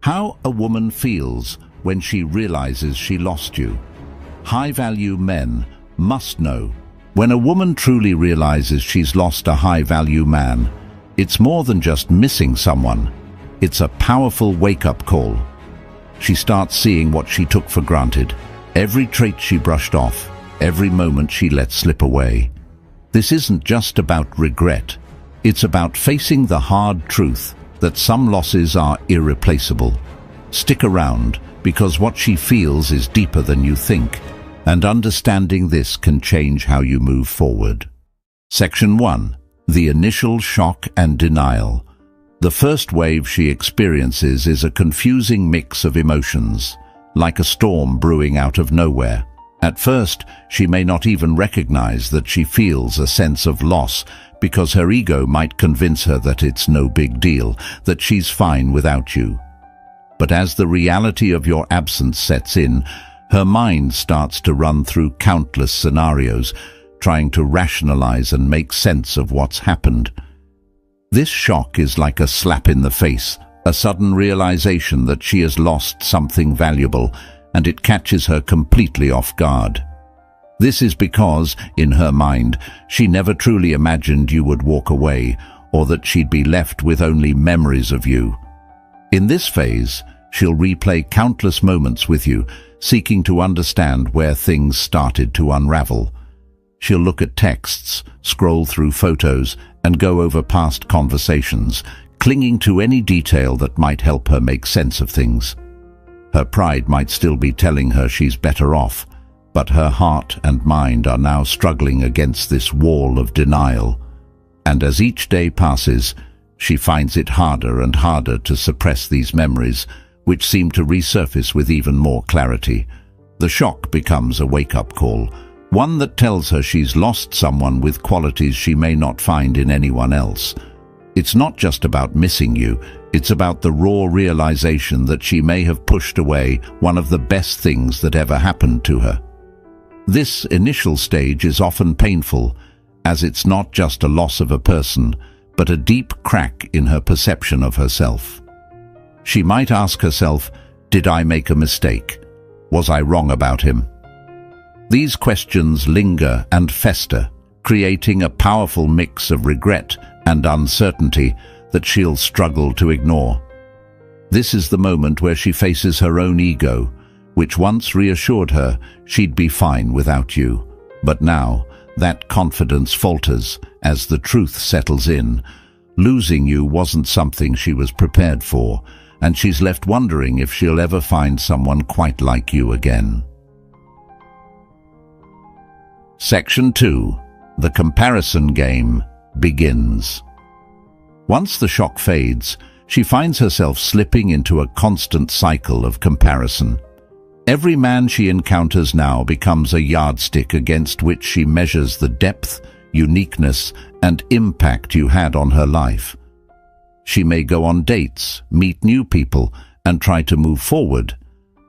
How a woman feels when she realizes she lost you. High-value men must know. When a woman truly realizes she's lost a high-value man, it's more than just missing someone. It's a powerful wake-up call. She starts seeing what she took for granted, every trait she brushed off, every moment she let slip away. This isn't just about regret. It's about facing the hard truth that some losses are irreplaceable. Stick around, because what she feels is deeper than you think, and understanding this can change how you move forward. Section 1. The initial shock and denial. The first wave she experiences is a confusing mix of emotions, like a storm brewing out of nowhere. At first, she may not even recognize that she feels a sense of loss, because her ego might convince her that it's no big deal, that she's fine without you. But as the reality of your absence sets in, her mind starts to run through countless scenarios, trying to rationalize and make sense of what's happened. This shock is like a slap in the face, a sudden realization that she has lost something valuable, and it catches her completely off guard. This is because, in her mind, she never truly imagined you would walk away, or that she'd be left with only memories of you. In this phase, she'll replay countless moments with you, seeking to understand where things started to unravel. She'll look at texts, scroll through photos, and go over past conversations, clinging to any detail that might help her make sense of things. Her pride might still be telling her she's better off, but her heart and mind are now struggling against this wall of denial. And as each day passes, she finds it harder and harder to suppress these memories, which seem to resurface with even more clarity. The shock becomes a wake-up call, one that tells her she's lost someone with qualities she may not find in anyone else. It's not just about missing you, it's about the raw realization that she may have pushed away one of the best things that ever happened to her. This initial stage is often painful, as it's not just a loss of a person, but a deep crack in her perception of herself. She might ask herself, did I make a mistake? Was I wrong about him? These questions linger and fester, creating a powerful mix of regret and uncertainty that she'll struggle to ignore. This is the moment where she faces her own ego, which once reassured her she'd be fine without you. But now, that confidence falters as the truth settles in. Losing you wasn't something she was prepared for, and she's left wondering if she'll ever find someone quite like you again. Section 2. The comparison game begins. Once the shock fades, she finds herself slipping into a constant cycle of comparison. Every man she encounters now becomes a yardstick against which she measures the depth, uniqueness, and impact you had on her life. She may go on dates, meet new people, and try to move forward,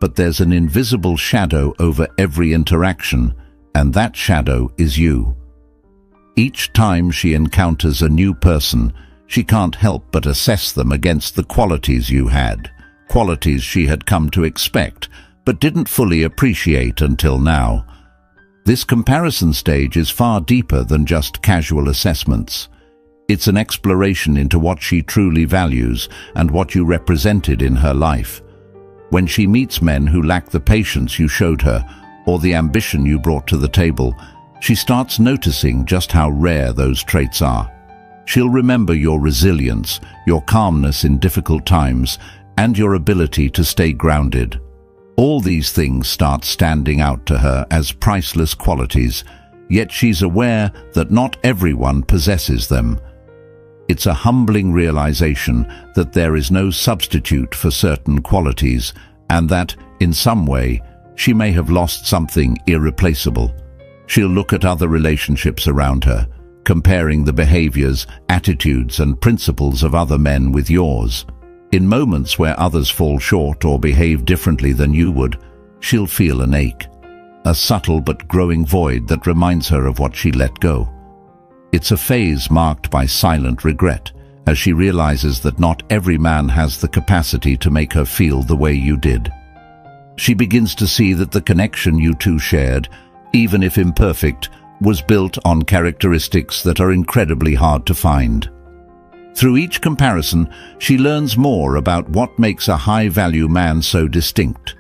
but there's an invisible shadow over every interaction, and that shadow is you. Each time she encounters a new person, she can't help but assess them against the qualities you had, qualities she had come to expect, but didn't fully appreciate until now. This comparison stage is far deeper than just casual assessments. It's an exploration into what she truly values and what you represented in her life. When she meets men who lack the patience you showed her, or the ambition you brought to the table, she starts noticing just how rare those traits are. She'll remember your resilience, your calmness in difficult times, and your ability to stay grounded. All these things start standing out to her as priceless qualities, yet she's aware that not everyone possesses them. It's a humbling realization that there is no substitute for certain qualities, and that, in some way, she may have lost something irreplaceable. She'll look at other relationships around her, comparing the behaviors, attitudes, and principles of other men with yours. In moments where others fall short or behave differently than you would, she'll feel an ache, a subtle but growing void that reminds her of what she let go. It's a phase marked by silent regret, as she realizes that not every man has the capacity to make her feel the way you did. She begins to see that the connection you two shared, even if imperfect, was built on characteristics that are incredibly hard to find. Through each comparison, she learns more about what makes a high-value man so distinct.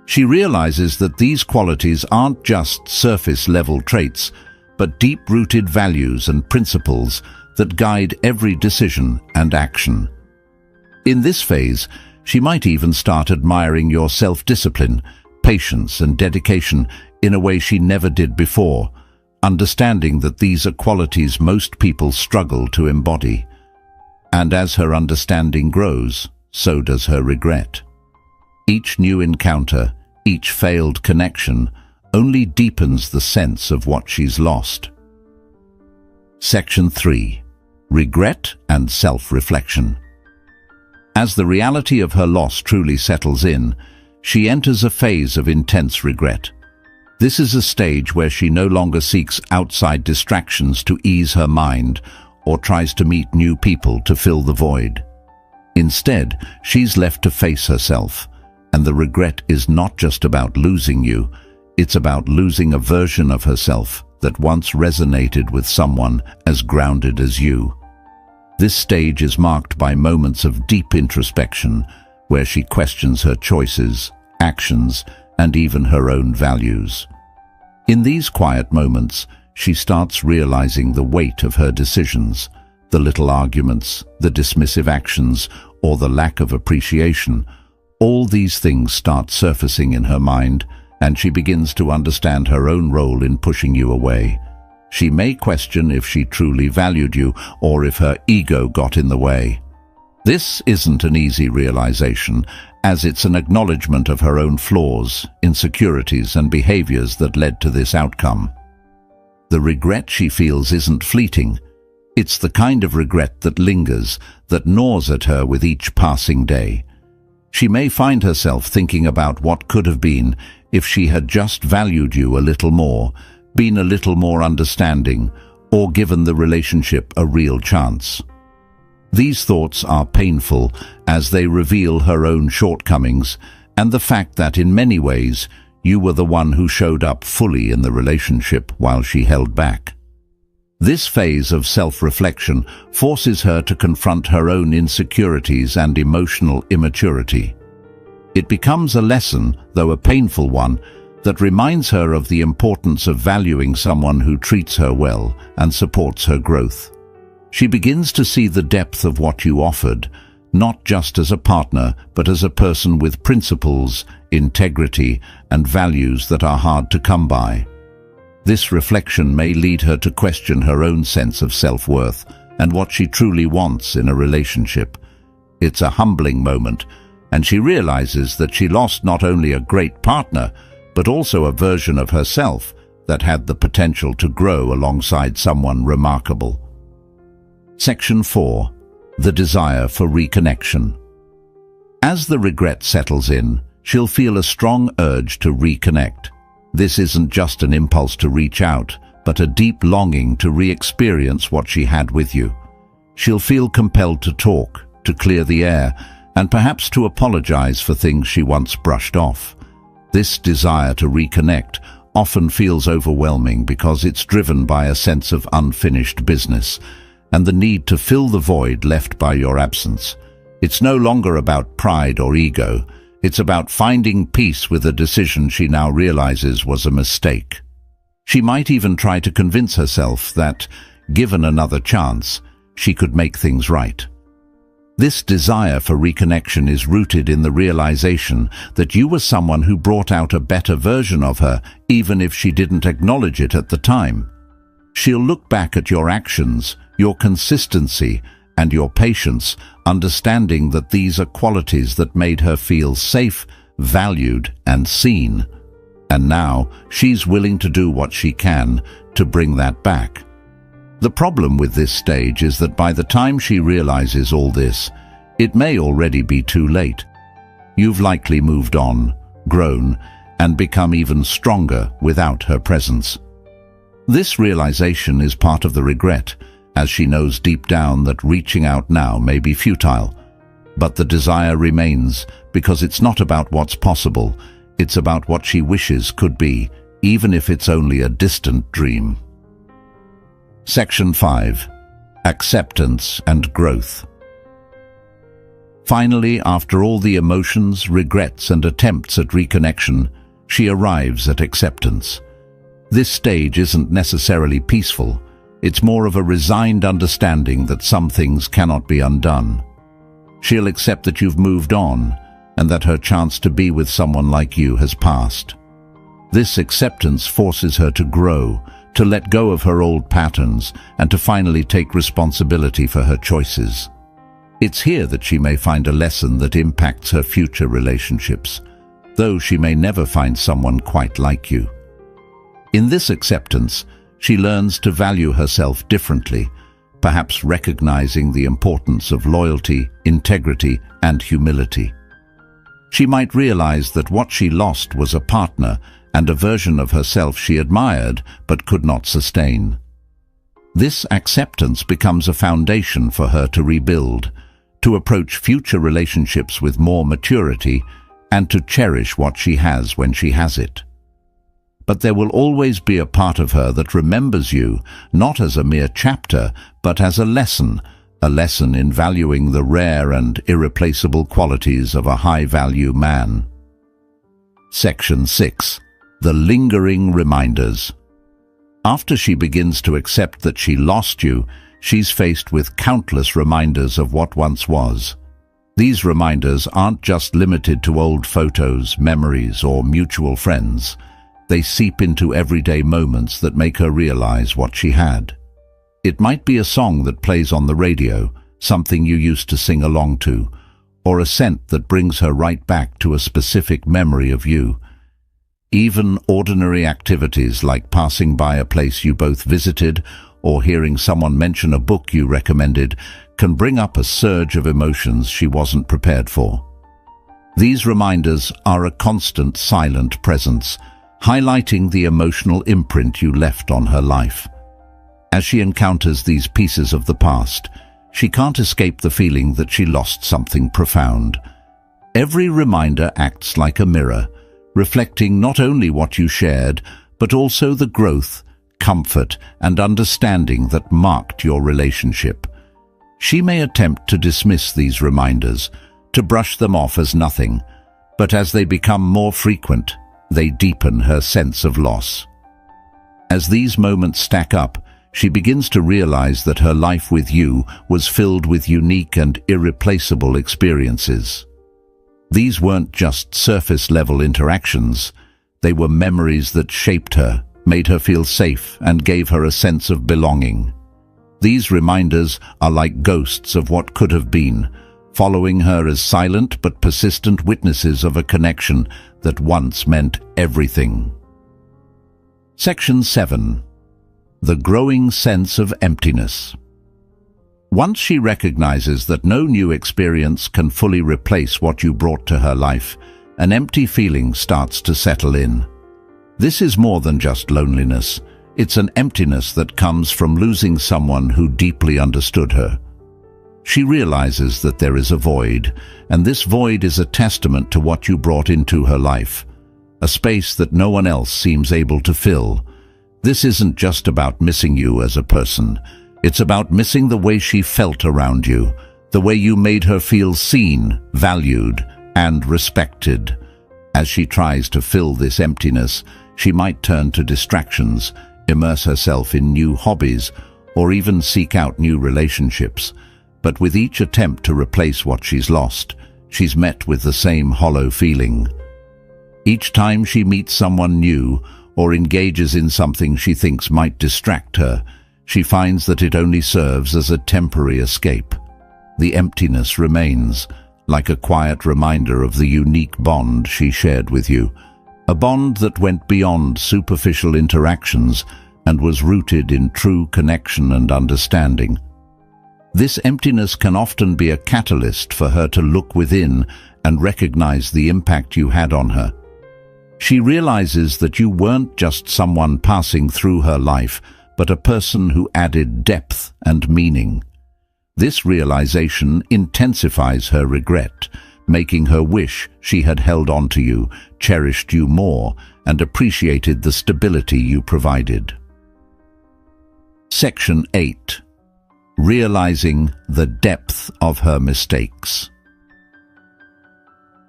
She realizes that these qualities aren't just surface-level traits, but deep-rooted values and principles that guide every decision and action. In this phase, she might even start admiring your self-discipline, patience and dedication in a way she never did before, understanding that these are qualities most people struggle to embody. And as her understanding grows, so does her regret. Each new encounter, each failed connection, only deepens the sense of what she's lost. Section 3. Regret and self-reflection. As the reality of her loss truly settles in, she enters a phase of intense regret. This is a stage where she no longer seeks outside distractions to ease her mind or tries to meet new people to fill the void. Instead, she's left to face herself, and the regret is not just about losing you, it's about losing a version of herself that once resonated with someone as grounded as you. This stage is marked by moments of deep introspection, where she questions her choices, actions, and even her own values. In these quiet moments, she starts realizing the weight of her decisions, the little arguments, the dismissive actions, or the lack of appreciation. All these things start surfacing in her mind, and she begins to understand her own role in pushing you away. She may question if she truly valued you or if her ego got in the way. This isn't an easy realization, as it's an acknowledgement of her own flaws, insecurities, and behaviors that led to this outcome. The regret she feels isn't fleeting. It's the kind of regret that lingers, that gnaws at her with each passing day. She may find herself thinking about what could have been if she had just valued you a little more, been a little more understanding, or given the relationship a real chance. These thoughts are painful as they reveal her own shortcomings and the fact that in many ways you were the one who showed up fully in the relationship while she held back. This phase of self-reflection forces her to confront her own insecurities and emotional immaturity. It becomes a lesson, though a painful one, that reminds her of the importance of valuing someone who treats her well and supports her growth. She begins to see the depth of what you offered, not just as a partner, but as a person with principles, integrity, and values that are hard to come by. This reflection may lead her to question her own sense of self-worth and what she truly wants in a relationship. It's a humbling moment, and she realizes that she lost not only a great partner, but also a version of herself that had the potential to grow alongside someone remarkable. Section 4. The desire for reconnection. As the regret settles in, she'll feel a strong urge to reconnect. This isn't just an impulse to reach out, but a deep longing to re-experience what she had with you. She'll feel compelled to talk, to clear the air, and perhaps to apologize for things she once brushed off. This desire to reconnect often feels overwhelming because it's driven by a sense of unfinished business and the need to fill the void left by your absence. It's no longer about pride or ego. It's about finding peace with a decision she now realizes was a mistake. She might even try to convince herself that, given another chance, she could make things right. This desire for reconnection is rooted in the realization that you were someone who brought out a better version of her, even if she didn't acknowledge it at the time. She'll look back at your actions, your consistency, and your patience, understanding that these are qualities that made her feel safe, valued, and seen. And now, she's willing to do what she can to bring that back. The problem with this stage is that by the time she realizes all this, it may already be too late. You've likely moved on, grown, and become even stronger without her presence. This realization is part of the regret, as she knows deep down that reaching out now may be futile. But the desire remains, because it's not about what's possible, it's about what she wishes could be, even if it's only a distant dream. Section 5. Acceptance and growth. Finally, after all the emotions, regrets, and attempts at reconnection, she arrives at acceptance. This stage isn't necessarily peaceful. It's more of a resigned understanding that some things cannot be undone. She'll accept that you've moved on, and that her chance to be with someone like you has passed. This acceptance forces her to grow, to let go of her old patterns, and to finally take responsibility for her choices. It's here that she may find a lesson that impacts her future relationships, though she may never find someone quite like you. In this acceptance, she learns to value herself differently, perhaps recognizing the importance of loyalty, integrity, and humility. She might realize that what she lost was a partner and a version of herself she admired but could not sustain. This acceptance becomes a foundation for her to rebuild, to approach future relationships with more maturity, and to cherish what she has when she has it. But there will always be a part of her that remembers you, not as a mere chapter, but as a lesson in valuing the rare and irreplaceable qualities of a high-value man. Section 6. The lingering reminders. After she begins to accept that she lost you, she's faced with countless reminders of what once was. These reminders aren't just limited to old photos, memories, or mutual friends. They seep into everyday moments that make her realize what she had. It might be a song that plays on the radio, something you used to sing along to, or a scent that brings her right back to a specific memory of you. Even ordinary activities like passing by a place you both visited or hearing someone mention a book you recommended can bring up a surge of emotions she wasn't prepared for. These reminders are a constant silent presence, highlighting the emotional imprint you left on her life. As she encounters these pieces of the past, she can't escape the feeling that she lost something profound. Every reminder acts like a mirror, reflecting not only what you shared, but also the growth, comfort, and understanding that marked your relationship. She may attempt to dismiss these reminders, to brush them off as nothing, but as they become more frequent, they deepen her sense of loss. As these moments stack up, she begins to realize that her life with you was filled with unique and irreplaceable experiences. These weren't just surface-level interactions. They were memories that shaped her, made her feel safe, and gave her a sense of belonging. These reminders are like ghosts of what could have been, following her as silent but persistent witnesses of a connection that once meant everything. Section 7. The growing sense of emptiness. Once she recognizes that no new experience can fully replace what you brought to her life, an empty feeling starts to settle in. This is more than just loneliness. It's an emptiness that comes from losing someone who deeply understood her. She realizes that there is a void, and this void is a testament to what you brought into her life, a space that no one else seems able to fill. This isn't just about missing you as a person. It's about missing the way she felt around you, the way you made her feel seen, valued, and respected. As she tries to fill this emptiness, she might turn to distractions, immerse herself in new hobbies, or even seek out new relationships. But with each attempt to replace what she's lost, she's met with the same hollow feeling. Each time she meets someone new or engages in something she thinks might distract her, she finds that it only serves as a temporary escape. The emptiness remains, like a quiet reminder of the unique bond she shared with you, a bond that went beyond superficial interactions and was rooted in true connection and understanding. This emptiness can often be a catalyst for her to look within and recognize the impact you had on her. She realizes that you weren't just someone passing through her life, but a person who added depth and meaning. This realization intensifies her regret, making her wish she had held on to you, cherished you more, and appreciated the stability you provided. Section 8. Realizing the depth of her mistakes.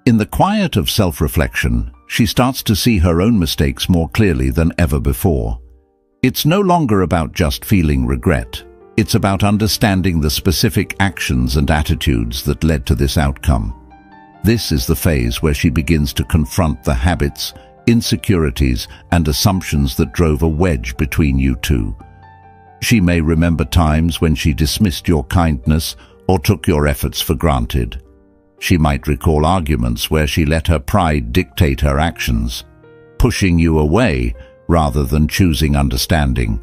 In the quiet of self-reflection, she starts to see her own mistakes more clearly than ever before. It's no longer about just feeling regret. It's about understanding the specific actions and attitudes that led to this outcome. This is the phase where she begins to confront the habits, insecurities, and assumptions that drove a wedge between you two. She may remember times when she dismissed your kindness or took your efforts for granted. She might recall arguments where she let her pride dictate her actions, pushing you away rather than choosing understanding.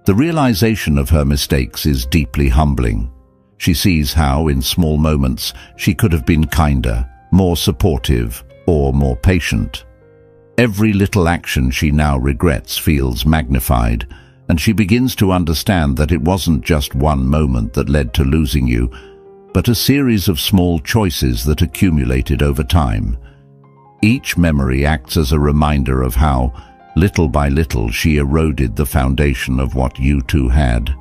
The realization of her mistakes is deeply humbling. She sees how, in small moments, she could have been kinder, more supportive, or more patient. Every little action she now regrets feels magnified, and she begins to understand that it wasn't just one moment that led to losing you, but a series of small choices that accumulated over time. Each memory acts as a reminder of how, little by little, she eroded the foundation of what you two had.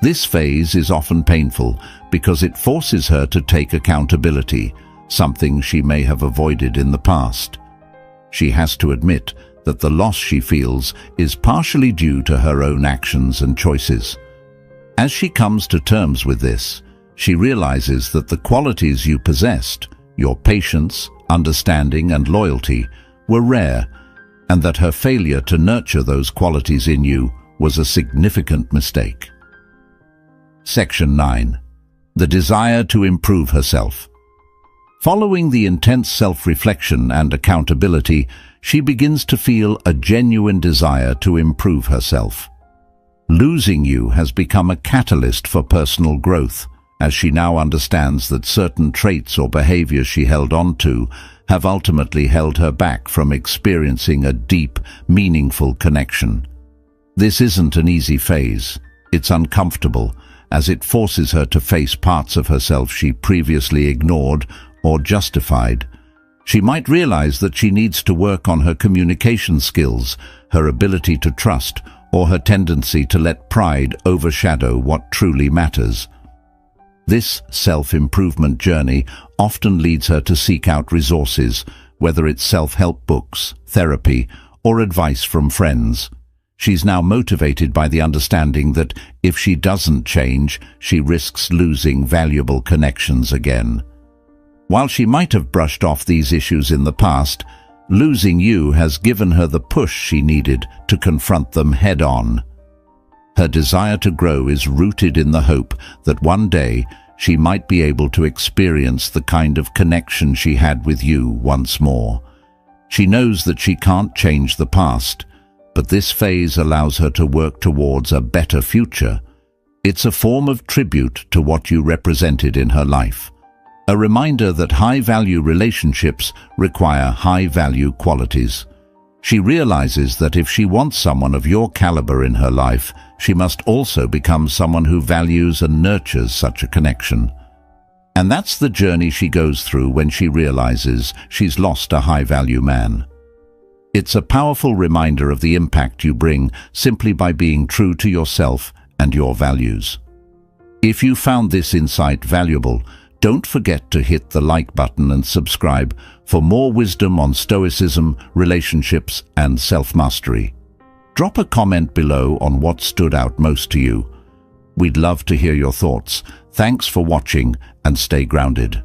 This phase is often painful because it forces her to take accountability, something she may have avoided in the past. She has to admit that the loss she feels is partially due to her own actions and choices. As she comes to terms with this, she realizes that the qualities you possessed, your patience, understanding, and loyalty, were rare, and that her failure to nurture those qualities in you was a significant mistake. Section 9. The desire to improve herself. Following the intense self-reflection and accountability, she begins to feel a genuine desire to improve herself. Losing you has become a catalyst for personal growth, as she now understands that certain traits or behaviors she held on to have ultimately held her back from experiencing a deep, meaningful connection. This isn't an easy phase. It's uncomfortable, as it forces her to face parts of herself she previously ignored or justified. She might realize that she needs to work on her communication skills, her ability to trust, or her tendency to let pride overshadow what truly matters. This self-improvement journey often leads her to seek out resources, whether it's self-help books, therapy, or advice from friends. She's now motivated by the understanding that if she doesn't change, she risks losing valuable connections again. While she might have brushed off these issues in the past, losing you has given her the push she needed to confront them head-on. Her desire to grow is rooted in the hope that one day she might be able to experience the kind of connection she had with you once more. She knows that she can't change the past, but this phase allows her to work towards a better future. It's a form of tribute to what you represented in her life, a reminder that high-value relationships require high-value qualities. She realizes that if she wants someone of your caliber in her life, she must also become someone who values and nurtures such a connection. And that's the journey she goes through when she realizes she's lost a high-value man. It's a powerful reminder of the impact you bring simply by being true to yourself and your values. If you found this insight valuable, don't forget to hit the like button and subscribe for more wisdom on stoicism, relationships, and self-mastery. Drop a comment below on what stood out most to you. We'd love to hear your thoughts. Thanks for watching and stay grounded.